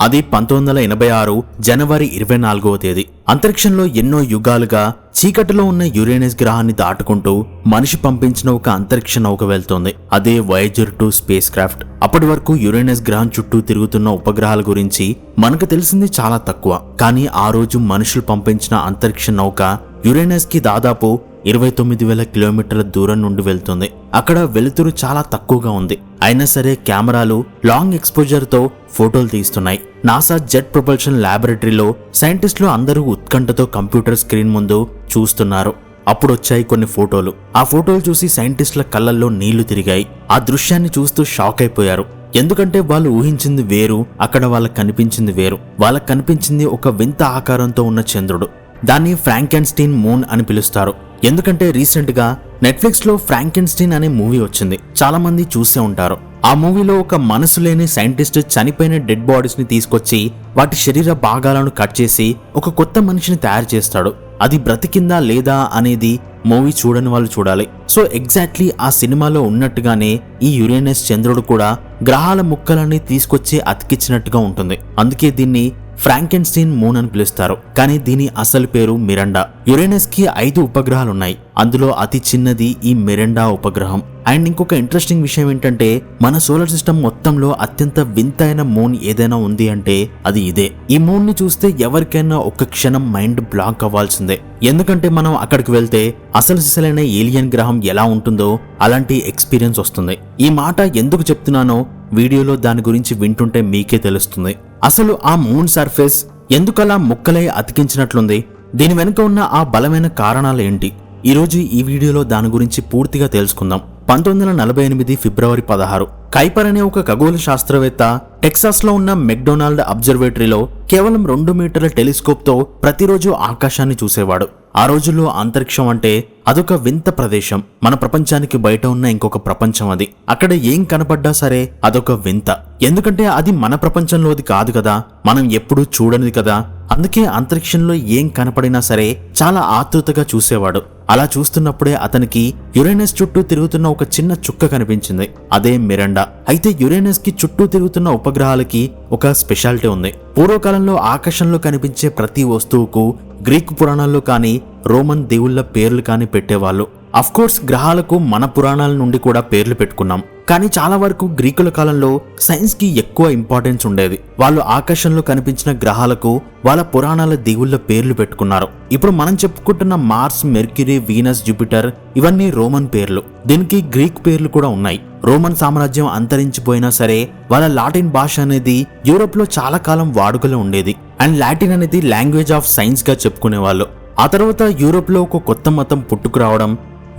అది 1986 జనవరి 24వ తేదీ. అంతరిక్షంలో ఎన్నో యుగాలుగా చీకటిలో ఉన్న యురేనస్ గ్రహాన్ని దాటుకుంటూ మనిషి పంపించిన ఒక అంతరిక్ష నౌక వెళ్తోంది. అదే వాయేజర్ 2 స్పేస్ క్రాఫ్ట్. అప్పటి వరకు యురేనస్ గ్రహం చుట్టూ తిరుగుతున్న ఉపగ్రహాల గురించి మనకు తెలిసింది చాలా తక్కువ. కానీ ఆ రోజు మనుషులు పంపించిన అంతరిక్ష నౌక యురేనస్ కి దాదాపు 29,000 కిలోమీటర్ల దూరం నుండి వెళ్తుంది. అక్కడ వెలుతురు చాలా తక్కువగా ఉంది. అయినా సరే కెమెరాలు లాంగ్ ఎక్స్పోజర్ తో ఫోటోలు తీస్తున్నాయి. నాసా జెట్ ప్రొపల్షన్ ల్యాబొరేటరీలో సైంటిస్టులు అందరూ ఉత్కంఠతో కంప్యూటర్ స్క్రీన్ ముందు చూస్తున్నారు. అప్పుడు వచ్చాయి కొన్ని ఫోటోలు. ఆ ఫోటోలు చూసి సైంటిస్టుల కళ్ళల్లో నీళ్లు తిరిగాయి. ఆ దృశ్యాన్ని చూస్తూ షాక్ అయిపోయారు. ఎందుకంటే వాళ్ళు ఊహించింది వేరు, అక్కడ వాళ్ళకి కనిపించింది వేరు. వాళ్ళకి కనిపించింది ఒక వింత ఆకారంతో ఉన్న చంద్రుడు. దాన్ని ఫ్రాంకెన్స్టీన్ మూన్ అని పిలుస్తారు. ఎందుకంటే రీసెంట్ గా నెట్ఫ్లిక్స్ లో ఫ్రాంకెన్స్టీన్ అనే మూవీ వచ్చింది. చాలా మంది చూసే ఉంటారు. ఆ మూవీలో ఒక మనసు లేని సైంటిస్ట్ చనిపోయిన డెడ్ బాడీస్ ని తీసుకొచ్చి వాటి శరీర భాగాలను కట్ చేసి ఒక కొత్త మనిషిని తయారు చేస్తాడు. అది బ్రతికిందా లేదా అనేది మూవీ చూడని వాళ్ళు చూడాలి. సో ఎగ్జాక్ట్లీ ఆ సినిమాలో ఉన్నట్టుగానే ఈ యురేనస్ చంద్రుడు కూడా గ్రహాల ముక్కలన్నీ తీసుకొచ్చి అతికించినట్టుగా ఉంటుంది. అందుకే దీన్ని ఫ్రాంకెన్స్టీన్ మూన్ అని పిలుస్తారు. కానీ దీని అసలు పేరు మిరాండా. యురేనస్ కి 5 ఉపగ్రహాలున్నాయి. అందులో అతి చిన్నది ఈ మిరాండా ఉపగ్రహం. అండ్ ఇంకొక ఇంట్రెస్టింగ్ విషయం ఏంటంటే మన సోలార్ సిస్టమ్ మొత్తంలో అత్యంత వింతైన మూన్ ఏదైనా ఉంది అంటే అది ఇదే. ఈ మూన్ ని చూస్తే ఎవరికైనా ఒక్క క్షణం మైండ్ బ్లాక్ అవ్వాల్సిందే. ఎందుకంటే మనం అక్కడికి వెళ్తే అసలైన ఏలియన్ గ్రహం ఎలా ఉంటుందో అలాంటి ఎక్స్పీరియన్స్ వస్తుంది. ఈ మాట ఎందుకు చెప్తున్నానో వీడియోలో దాని గురించి వింటుంటే మీకే తెలుస్తుంది. అసలు ఆ మూన్ సర్ఫేస్ ఎందుకలా ముక్కలై అతికించినట్లుంది, దీని వెనుక ఉన్న ఆ బలమైన కారణాలు ఏంటి, ఈరోజు ఈ వీడియోలో దాని గురించి పూర్తిగా తెలుసుకుందాం. 1948 ఫిబ్రవరి 16 కైపర్ అనే ఒక ఖగోళ శాస్త్రవేత్త టెక్సాస్ లో ఉన్న మెక్డొనాల్డ్ అబ్జర్వేటరీలో కేవలం 2 మీటర్ల టెలిస్కోప్ తో ప్రతిరోజు ఆకాశాన్ని చూసేవాడు. ఆ రోజుల్లో అంతరిక్షం అంటే అదొక వింత ప్రదేశం. మన ప్రపంచానికి బయట ఉన్న ఇంకొక ప్రపంచం అది. అక్కడ ఏం కనపడ్డా సరే అదొక వింత. ఎందుకంటే అది మన ప్రపంచంలోది కాదు కదా, మనం ఎప్పుడూ చూడనిది కదా. అందుకే అంతరిక్షంలో ఏం కనపడినా సరే చాలా ఆతృతగా చూసేవాడు. అలా చూస్తున్నప్పుడే అతనికి యురేనస్ చుట్టూ తిరుగుతున్న ఒక చిన్న చుక్క కనిపించింది. అదే మిరాండా. అయితే యురేనస్ కి చుట్టూ తిరుగుతున్న ఉపగ్రహాలకి ఒక స్పెషాలిటీ ఉంది. పూర్వకాలంలో ఆకాశంలో కనిపించే ప్రతి వస్తువుకు గ్రీకు పురాణాల్లో కానీ రోమన్ దేవుళ్ల పేర్లు కానీ పెట్టేవాళ్ళు. అఫ్కోర్స్ గ్రహాలకు మన పురాణాల నుండి కూడా పేర్లు పెట్టుకున్నాం. కానీ చాలా వరకు గ్రీకుల కాలంలో సైన్స్ కి ఎక్కువ ఇంపార్టెన్స్ ఉండేది. వాళ్ళు ఆకాశంలో కనిపించిన గ్రహాలకు వాళ్ళ పురాణాల దేవుళ్ల పేర్లు పెట్టుకున్నారు. ఇప్పుడు మనం చెప్పుకుంటున్న మార్స్, మెర్క్యూరీ, వీనస్, జూపిటర్ ఇవన్నీ రోమన్ పేర్లు. దీనికి గ్రీక్ పేర్లు కూడా ఉన్నాయి. రోమన్ సామ్రాజ్యం అంతరించిపోయినా సరే వాళ్ళ లాటిన్ భాష అనేది యూరోప్ లో చాలా కాలం వాడుకలో ఉండేది. అండ్ లాటిన్ అనేది లాంగ్వేజ్ ఆఫ్ సైన్స్ గా చెప్పుకునేవాళ్ళు. ఆ తర్వాత యూరోప్ లో ఒక కొత్త మతం పుట్టుకురావడం,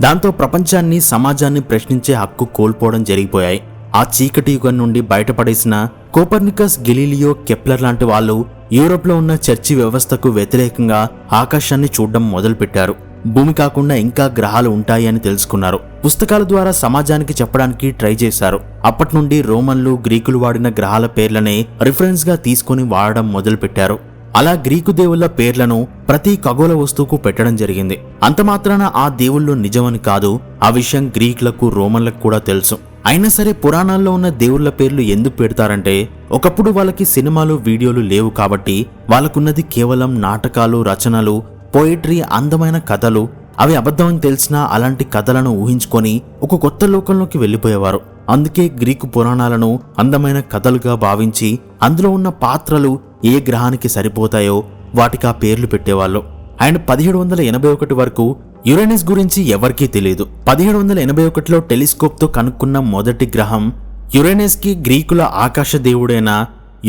దాంతో ప్రపంచాన్ని, సమాజాన్ని ప్రశ్నించే హక్కు కోల్పోవడం జరిగిపోయాయి. ఆ చీకటి యుగం నుండి బయటపడేసిన కోపర్నికస్, గెలీలియో, కెప్లర్ లాంటి వాళ్ళు యూరోప్ లో ఉన్న చర్చి వ్యవస్థకు వ్యతిరేకంగా ఆకాశాన్ని చూడడం మొదలుపెట్టారు. భూమి కాకుండా ఇంకా గ్రహాలు ఉంటాయి అని తెలుసుకున్నారు. పుస్తకాల ద్వారా సమాజానికి చెప్పడానికి ట్రై చేశారు. అప్పటి నుండి రోమన్లు, గ్రీకులు వాడిన గ్రహాల పేర్లనే రిఫరెన్స్ గా తీసుకుని వాడడం మొదలుపెట్టారు. అలా గ్రీకు దేవుళ్ల పేర్లను ప్రతి ఖగోళ వస్తువుకు పెట్టడం జరిగింది. అంత మాత్రాన ఆ దేవుళ్ళు నిజమని కాదు. ఆ విషయం గ్రీకులకు, రోమన్లకు కూడా తెలుసు. అయినా సరే పురాణాల్లో ఉన్న దేవుళ్ల పేర్లు ఎందుకు పెడతారంటే ఒకప్పుడు వాళ్ళకి సినిమాలు, వీడియోలు లేవు కాబట్టి వాళ్ళకున్నది కేవలం నాటకాలు, రచనలు, పోయిట్రీ, అందమైన కథలు. అవి అబద్ధమని తెలిసినా అలాంటి కథలను ఊహించుకొని ఒక కొత్త లోకంలోకి వెళ్లిపోయేవారు. అందుకే గ్రీకు పురాణాలను అందమైన కథలుగా భావించి అందులో ఉన్న పాత్రలు ఏ గ్రహానికి సరిపోతాయో వాటికి ఆ పేర్లు పెట్టేవాళ్ళు. అండ్ 1781 వరకు యురేనస్ గురించి ఎవరికీ తెలియదు. 1781లో టెలిస్కోప్ తో కనుక్కున్న మొదటి గ్రహం యురేనస్ కి గ్రీకుల ఆకాశ దేవుడైన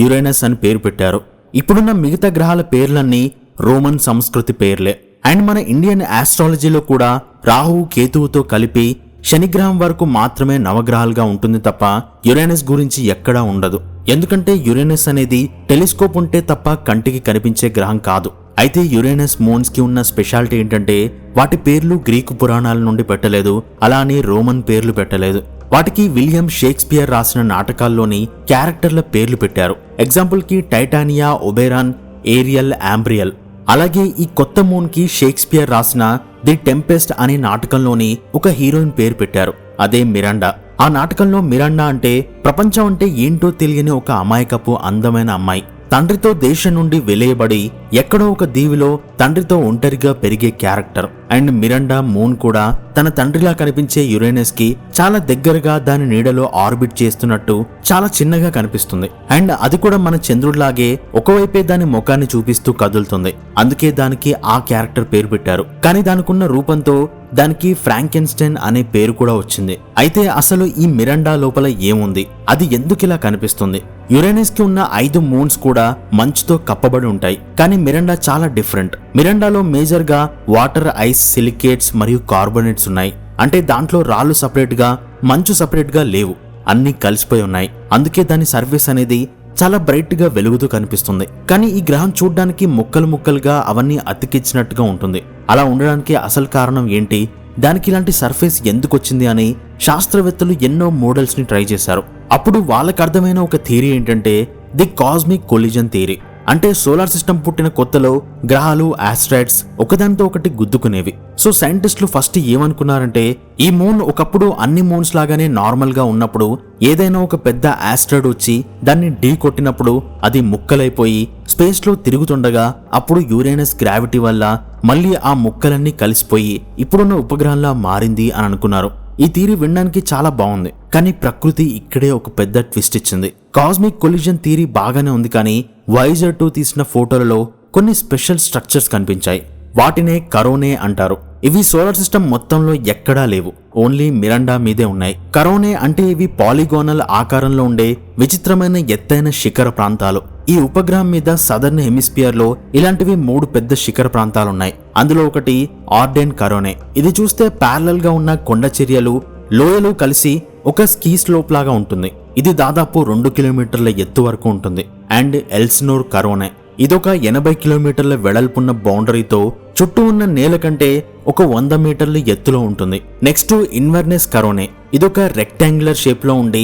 యురేనస్ అని పేరు పెట్టారు. ఇప్పుడున్న మిగతా గ్రహాల పేర్లన్నీ రోమన్ సంస్కృతి పేర్లే. అండ్ మన ఇండియన్ ఆస్ట్రాలజీలో కూడా రాహు, కేతువుతో కలిపి శనిగ్రహం వరకు మాత్రమే నవగ్రహాలుగా ఉంటుంది తప్ప యురేనస్ గురించి ఎక్కడా ఉండదు. ఎందుకంటే యురేనస్ అనేది టెలిస్కోప్ ఉంటే తప్ప కంటికి కనిపించే గ్రహం కాదు. అయితే యురేనస్ మూన్స్ కి ఉన్న స్పెషాలిటీ ఏంటంటే వాటి పేర్లు గ్రీకు పురాణాల నుండి పెట్టలేదు, అలా అని రోమన్ పేర్లు పెట్టలేదు. వాటికి విలియం షేక్స్పియర్ రాసిన నాటకాల్లోని క్యారెక్టర్ల పేర్లు పెట్టారు. ఎగ్జాంపుల్ కి టైటానియా, ఒబెరాన్, ఏరియల్, ఆంబ్రియల్. అలాగే ఈ కొత్త మూన్ కి షేక్స్పియర్ రాసిన ది టెంపెస్ట్ అనే నాటకంలోని ఒక హీరోయిన్ పేరు పెట్టారు. అదే మిరాండా. ఆ నాటకంలో మిరాండా అంటే ప్రపంచం అంటే ఏంటో తెలియని ఒక అమాయకపు అందమైన అమ్మాయి. తండ్రితో దేశం నుండి వెలియబడి ఎక్కడో ఒక దీవిలో తండ్రితో ఒంటరిగా పెరిగే క్యారెక్టర్. అండ్ మిరాండా మూన్ కూడా తన తండ్రిలా కనిపించే యురేనస్ కి చాలా దగ్గరగా దాని నీడలో ఆర్బిట్ చేస్తున్నట్టు చాలా చిన్నగా కనిపిస్తుంది. అండ్ అది కూడా మన చంద్రుడిలాగే ఒకవైపే దాని ముఖాన్ని చూపిస్తూ కదులుతుంది. అందుకే దానికి ఆ క్యారెక్టర్ పేరు పెట్టారు. కానీ దానికున్న రూపంతో దానికి ఫ్రాంకెన్స్టైన్ అనే పేరు కూడా వచ్చింది. అయితే అసలు ఈ మిరాండా లోపల ఏముంది, అది ఎందుకు ఇలా కనిపిస్తుంది? యురేనస్ కి ఉన్న 5 మూన్స్ కూడా మంచుతో కప్పబడి ఉంటాయి. కానీ మిరాండా చాలా డిఫరెంట్. మిరాండాలో మేజర్ గా వాటర్, ఐస్, సిలికేట్స్ మరియు కార్బోనేట్స్ ఉన్నాయి. అంటే దాంట్లో రాళ్లు సపరేట్ గా, మంచు సపరేట్ గా లేవు, అన్ని కలిసిపోయి ఉన్నాయి. అందుకే దాని సర్ఫేస్ అనేది చాలా బ్రైట్ గా వెలుగుతూ కనిపిస్తుంది. కానీ ఈ గ్రహం చూడ్డానికి ముక్కలు ముక్కలుగా అవన్నీ అతికిచ్చినట్టుగా ఉంటుంది. అలా ఉండడానికి అసలు కారణం ఏంటి, దానికి ఇలాంటి సర్ఫేస్ ఎందుకు వచ్చింది అని శాస్త్రవేత్తలు ఎన్నో మోడల్స్ ని ట్రై చేశారు. అప్పుడు వాళ్ళకు అర్థమైన ఒక థియరీ ఏంటంటే ది కాస్మిక్ కొలిజన్ థియరీ. అంటే సోలార్ సిస్టమ్ పుట్టిన కొత్తలో గ్రహాలు, ఆస్ట్రాయిడ్స్ ఒకదానితో ఒకటి గుద్దుకునేవి. సో సైంటిస్టులు ఫస్ట్ ఏమనుకున్నారంటే ఈ మూన్ ఒకప్పుడు అన్ని మూన్స్ లాగానే నార్మల్ గా ఉన్నప్పుడు ఏదైనా ఒక పెద్ద ఆస్ట్రాయిడ్ వచ్చి దాన్ని ఢీ కొట్టినప్పుడు అది ముక్కలైపోయి స్పేస్ లో తిరుగుతుండగా అప్పుడు యురేనస్ గ్రావిటీ వల్ల మళ్ళీ ఆ ముక్కలన్నీ కలిసిపోయి ఇప్పుడున్న ఉపగ్రహంలా మారింది అని అనుకున్నారు. ఈ థియరీ వినడానికి చాలా బాగుంది. కానీ ప్రకృతి ఇక్కడే ఒక పెద్ద ట్విస్ట్ ఇచ్చింది. కాస్మిక్ కొలిజన్ థియరీ బాగానే ఉంది, కానీ వాయేజర్ 2 తీసిన ఫోటోలలో కొన్ని స్పెషల్ స్ట్రక్చర్స్ కనిపించాయి. వాటినే కరోనే అంటారు. ఇవి సోలార్ సిస్టమ్ మొత్తంలో ఎక్కడా లేవు, ఓన్లీ మిరాండా మీదే ఉన్నాయి. కరోనే అంటే ఇవి పాలిగోనల్ ఆకారంలో ఉండే విచిత్రమైన ఎత్తైన శిఖర ప్రాంతాలు. ఈ ఉపగ్రహం మీద సదర్న్ హెమిస్పియర్ లో ఇలాంటివి 3 పెద్ద శిఖర ప్రాంతాలున్నాయి. అందులో ఒకటి ఆర్డెన్ కరోనే. ఇది చూస్తే ప్యారలల్ గా ఉన్న కొండ చర్యలు, లోయలు కలిసి ఒక స్కీ స్లోప్ లాగా ఉంటుంది. ఇది దాదాపు 2 కిలోమీటర్ల ఎత్తు వరకు ఉంటుంది. అండ్ ఎల్సినోర్ కరోనే ఇదొక 80 కిలోమీటర్ల వెడల్పున్న బౌండరీతో చుట్టూ ఉన్న నేల కంటే ఒక 100 మీటర్ల ఎత్తులో ఉంటుంది. నెక్స్ట్ ఇన్వర్నెస్ కరోనే. ఇదొక రెక్టాంగులర్ షేప్ లో ఉండి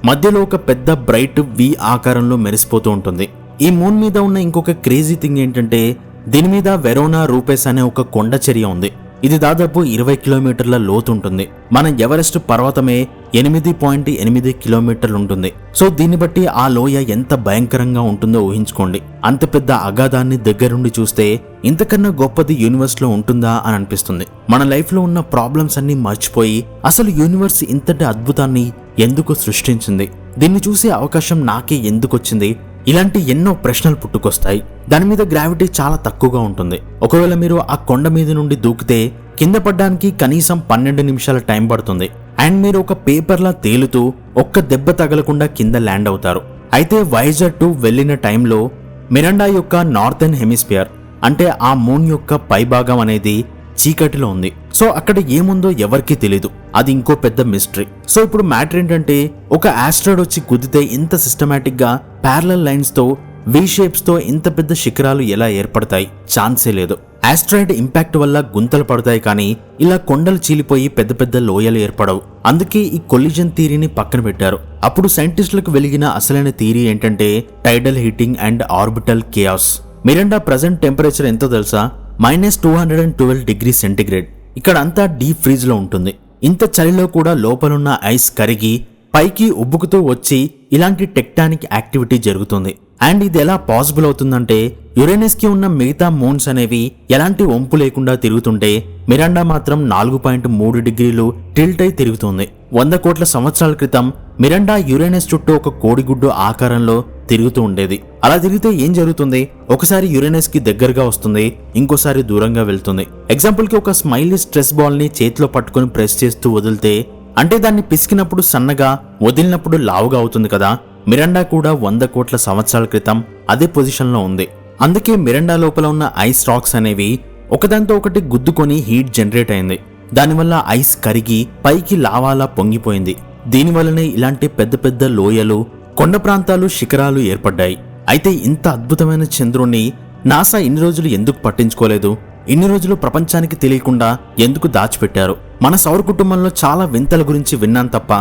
మధ్యలో ఒక పెద్ద బ్రైట్ వి ఆకారంలో మెరిసిపోతూ ఉంటుంది. ఈ మూన్ మీద ఉన్న ఇంకొక క్రేజీ థింగ్ ఏంటంటే దీని మీద వెరోనా రూపెస్ అనే ఒక కొండ చర్య ఉంది. ఇది దాదాపు 20 కిలోమీటర్ల లోతు ఉంటుంది. మన ఎవరెస్ట్ పర్వతమే 8.8 కిలోమీటర్లు ఉంటుంది. సో దీన్ని బట్టి ఆ లోయ ఎంత భయంకరంగా ఉంటుందో ఊహించుకోండి. అంత పెద్ద అగాధాన్ని దగ్గరుండి చూస్తే ఇంతకన్నా గొప్పది యూనివర్స్ లో ఉంటుందా అని అనిపిస్తుంది. మన లైఫ్ లో ఉన్న ప్రాబ్లమ్స్ అన్ని మర్చిపోయి అసలు యూనివర్స్ ఇంతటి అద్భుతాన్ని ఎందుకు సృష్టించింది, దీన్ని చూసే అవకాశం నాకే ఎందుకు వచ్చింది, ఇలాంటి ఎన్నో ప్రశ్నలు పుట్టుకొస్తాయి. దాని మీద గ్రావిటీ చాలా తక్కువగా ఉంటుంది. ఒకవేళ మీరు ఆ కొండ మీద నుండి దూకితే కింద పడ్డానికి కనీసం 12 నిమిషాల టైం పడుతుంది. అండ్ మీరు ఒక పేపర్లా తేలుతూ ఒక్క దెబ్బ తగలకుండా కింద ల్యాండ్ అవుతారు. అయితే వాయేజర్ 2 వెళ్లిన టైంలో మిరాండా యొక్క నార్థన్ హెమిస్పియర్ అంటే ఆ మూన్ యొక్క పైభాగం అనేది చీకటిలో ఉంది. సో అక్కడ ఏముందో ఎవరికీ తెలీదు. అది ఇంకో పెద్ద మిస్టరీ. సో ఇప్పుడు మ్యాటర్ ఏంటంటే ఒక ఆస్ట్రాయిడ్ వచ్చి గుద్దితే ఇంత సిస్టమేటిక్ గా ప్యారలల్ లైన్స్ తో, వి షేప్స్ తో ఇంత పెద్ద శిఖరాలు ఎలా ఏర్పడతాయి? ఛాన్సే లేదు. ఆస్ట్రాయిడ్ ఇంపాక్ట్ వల్ల గుంతలు పడతాయి, కానీ ఇలా కొండలు చీలిపోయి పెద్ద పెద్ద లోయలు ఏర్పడవు. అందుకే ఈ కొలిజన్ థియరీని పక్కన పెట్టారు. అప్పుడు సైంటిస్టులకు వెలిగిన అసలైన థియరీ ఏంటంటే టైడల్ heating and orbital chaos. Miranda present temperature ఎంతో తెలుసా? -212 డిగ్రీ సెంటిగ్రేడ్. ఇక్కడ అంతా డీప్ ఫ్రీజ్ లో ఉంటుంది. ఇంత చలిలో కూడా లోపలున్న ఐస్ కరిగి పైకి ఉబ్బుకుతూ వచ్చి ఇలాంటి టెక్టానిక్ యాక్టివిటీ జరుగుతుంది. అండ్ ఇది ఎలా పాసిబుల్ అవుతుందంటే యురేనస్ కి ఉన్న మిగతా మూన్స్ అనేవి ఎలాంటి వంపు లేకుండా తిరుగుతుంటే మిరాండా మాత్రం 4.3 డిగ్రీలు టిల్ట్ అయి తిరుగుతుంది. 100 కోట్ల సంవత్సరాల క్రితం మిరాండా యురేనస్ చుట్టూ ఒక కోడిగుడ్డు ఆకారంలో తిరుగుతూ ఉండేది. అలా తిరిగితే ఏం జరుగుతుంది? ఒకసారి యురేనస్ కి దగ్గరగా వస్తుంది, ఇంకోసారి దూరంగా వెళ్తుంది. ఎగ్జాంపుల్ కి ఒక స్మైలీ స్ట్రెస్ బాల్ ని చేతిలో పట్టుకుని ప్రెస్ చేస్తూ వదిలితే, అంటే దాన్ని పిసికినప్పుడు సన్నగా, వదిలినప్పుడు లావుగా అవుతుంది కదా. మిరాండా కూడా 100 కోట్ల సంవత్సరాల క్రితం అదే పొజిషన్ లో ఉంది. అందుకే మిరాండా లోపల ఉన్న ఐస్ రాక్స్ అనేవి ఒకదాంతో ఒకటి గుద్దుకొని హీట్ జనరేట్ అయింది. దానివల్ల ఐస్ కరిగి పైకి లావాలా పొంగిపోయింది. దీనివల్లనే ఇలాంటి పెద్ద పెద్ద లోయలు, కొండ ప్రాంతాలు, శిఖరాలు ఏర్పడ్డాయి. అయితే ఇంత అద్భుతమైన చంద్రుణ్ణి నాసా ఇన్ని రోజులు ఎందుకు పట్టించుకోలేదు? ఇన్ని రోజులు ప్రపంచానికి తెలియకుండా ఎందుకు దాచిపెట్టారు? మన సౌర కుటుంబంలో చాలా వింతల గురించి విన్నాం తప్ప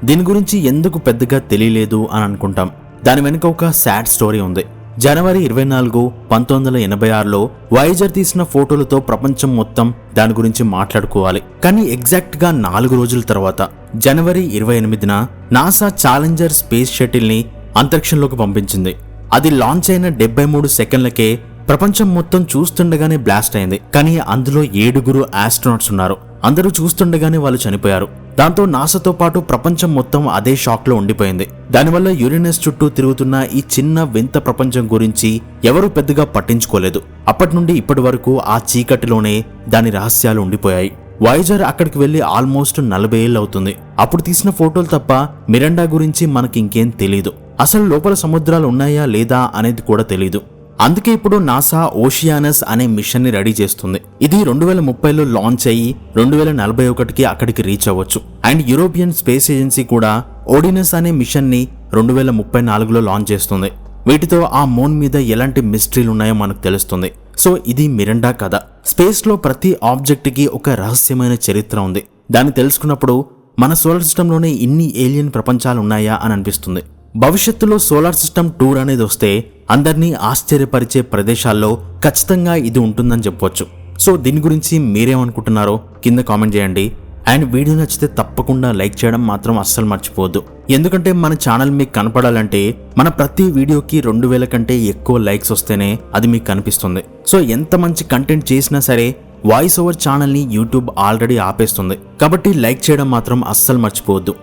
దీని గురించి ఎందుకు పెద్దగా తెలియలేదు అని అనుకుంటాం. దాని వెనుక ఒక సాడ్ స్టోరీ ఉంది. జనవరి 24, 1986లో వాయేజర్ తీసిన ఫోటోలతో ప్రపంచం మొత్తం దాని గురించి మాట్లాడుకోవాలి. కానీ ఎగ్జాక్ట్ గా 4 రోజుల తర్వాత జనవరి 28న నాసా ఛాలెంజర్ స్పేస్ షటిల్ ని అంతరిక్షంలోకి పంపించింది. అది లాంచ్ అయిన 73 సెకండ్లకే ప్రపంచం మొత్తం చూస్తుండగానే బ్లాస్ట్ అయింది. కానీ అందులో 7 ఆస్ట్రోనాట్స్ ఉన్నారు. అందరూ చూస్తుండగానే వాళ్ళు చనిపోయారు. దాంతో నాసాతో పాటు ప్రపంచం మొత్తం అదే షాక్ లో ఉండిపోయింది. దానివల్ల యురేనస్ చుట్టూ తిరుగుతున్న ఈ చిన్న వింత ప్రపంచం గురించి ఎవరూ పెద్దగా పట్టించుకోలేదు. అప్పటి నుండి ఇప్పటి వరకు ఆ చీకటిలోనే దాని రహస్యాలు ఉండిపోయాయి. వాయేజర్ అక్కడికి వెళ్లి ఆల్మోస్ట్ 40 ఏళ్ళు అవుతుంది. అప్పుడు తీసిన ఫోటోలు తప్ప మిరాండా గురించి మనకి ఇంకేం తెలీదు. అసలు లోపల సముద్రాలు ఉన్నాయా లేదా అనేది కూడా తెలీదు. అందుకే ఇప్పుడు నాసా ఓషియానస్ అనే మిషన్ ని రెడీ చేస్తుంది. ఇది 2030లో లాంచ్ అయ్యి 2041కి అక్కడికి రీచ్ అవ్వచ్చు. అండ్ యూరోపియన్ స్పేస్ ఏజెన్సీ కూడా ఓడినస్ అనే మిషన్ ని 2034లో లాంచ్ చేస్తుంది. వీటితో ఆ మూన్ మీద ఎలాంటి మిస్టరీలు ఉన్నాయో మనకు తెలుస్తుంది. సో ఇది మిరాండా కథ. స్పేస్ లో ప్రతి ఆబ్జెక్ట్ కి ఒక రహస్యమైన చరిత్ర ఉంది. దాన్ని తెలుసుకున్నప్పుడు మన సోలార్ సిస్టంలోనే ఇన్ని ఏలియన్ ప్రపంచాలు ఉన్నాయా అని అనిపిస్తుంది. భవిష్యత్తులో సోలార్ సిస్టమ్ టూర్ అనేది వస్తే అందరినీ ఆశ్చర్యపరిచే ప్రదేశాల్లో ఖచ్చితంగా ఇది ఉంటుందని చెప్పొచ్చు. సో దీని గురించి మీరేమనుకుంటున్నారో కింద కామెంట్ చేయండి. అండ్ వీడియో నచ్చితే తప్పకుండా లైక్ చేయడం మాత్రం అస్సలు మర్చిపోవద్దు. ఎందుకంటే మన ఛానల్ మీకు కనపడాలంటే మన ప్రతి వీడియోకి 2000 కంటే ఎక్కువ లైక్స్ వస్తేనే అది మీకు కనిపిస్తుంది. సో ఎంత మంచి కంటెంట్ చేసినా సరే వాయిస్ ఓవర్ ఛానల్ని యూట్యూబ్ ఆల్రెడీ ఆపేస్తుంది. కాబట్టి లైక్ చేయడం మాత్రం అస్సలు మర్చిపోవద్దు.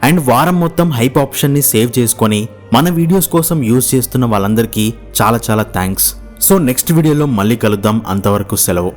అండ్ వారం మొత్తం హైప్ ఆప్షన్ని సేవ్ చేసుకొని మన వీడియోస్ కోసం యూజ్ చేస్తున్న వాళ్ళందరికీ చాలా చాలా థ్యాంక్స్. సో నెక్స్ట్ వీడియోలో మళ్ళీ కలుద్దాం. అంతవరకు సెలవు.